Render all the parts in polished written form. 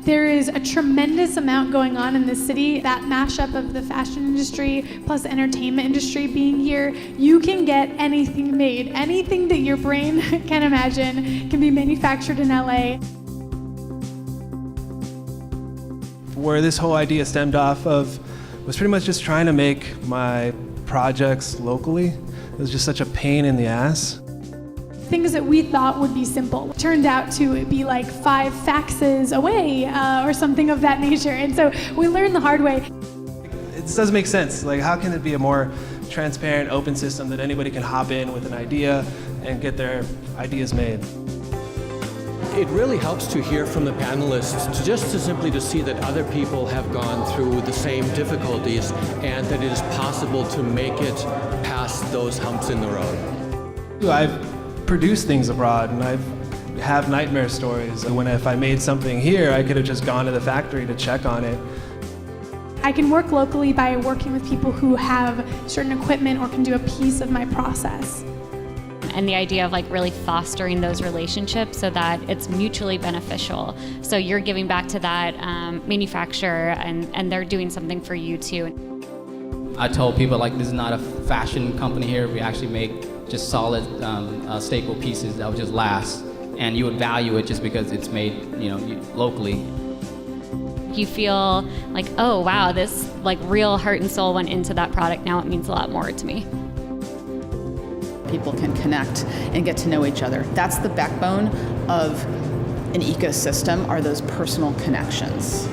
There is a tremendous amount going on in this city. That mashup of the fashion industry plus the entertainment industry being here, you can get anything made. Anything that your brain can imagine can be manufactured in LA. Where this whole idea stemmed off of was pretty much just trying to make my projects locally. It was just such a pain in the ass. Things that we thought would be simple turned out to be like 5 faxes away or something of that nature. And so we learned the hard way. It just doesn't make sense. Like, how can it be a more transparent, open system that anybody can hop in with an idea and get their ideas made? It really helps to hear from the panelists, just to simply to see that other people have gone through the same difficulties and that it is possible to make it past those humps in the road. I've produced things abroad, and I have nightmare stories. And if I made something here, I could have just gone to the factory to check on it. I can work locally by working with people who have certain equipment or can do a piece of my process. And the idea of like really fostering those relationships so that it's mutually beneficial. So you're giving back to that manufacturer and they're doing something for you too. I told people, like, this is not a fashion company here. We actually make just solid staple pieces that would just last, and you would value it just because it's made, locally. You feel like, oh wow, this like real heart and soul went into that product. Now it means a lot more to me. People can connect and get to know each other. That's the backbone of an ecosystem, are those personal connections.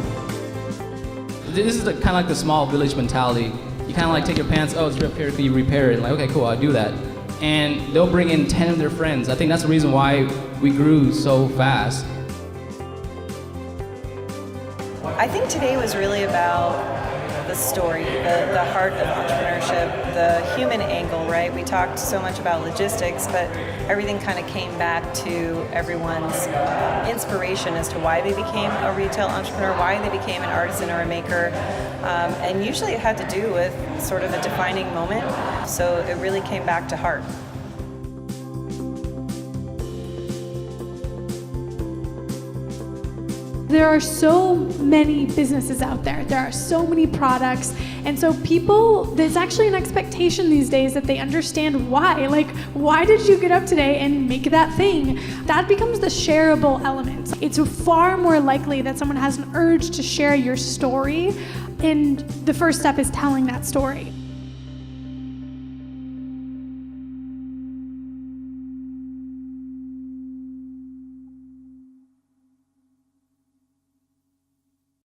This is kind of like the small village mentality. You kind of like take your pants, oh, it's ripped here, can you repair it? Like, okay, cool, I'll do that. And they'll bring in 10 of their friends. I think that's the reason why we grew so fast. I think today was really about the story, the heart of entrepreneurship, the human angle, right? We talked so much about logistics, but everything kind of came back to everyone's inspiration as to why they became a retail entrepreneur, why they became an artisan or a maker. And usually it had to do with sort of a defining moment. So it really came back to heart. There are so many businesses out there. There are so many products. And so there's actually an expectation these days that they understand why. Like, why did you get up today and make that thing? That becomes the shareable element. It's far more likely that someone has an urge to share your story, and the first step is telling that story.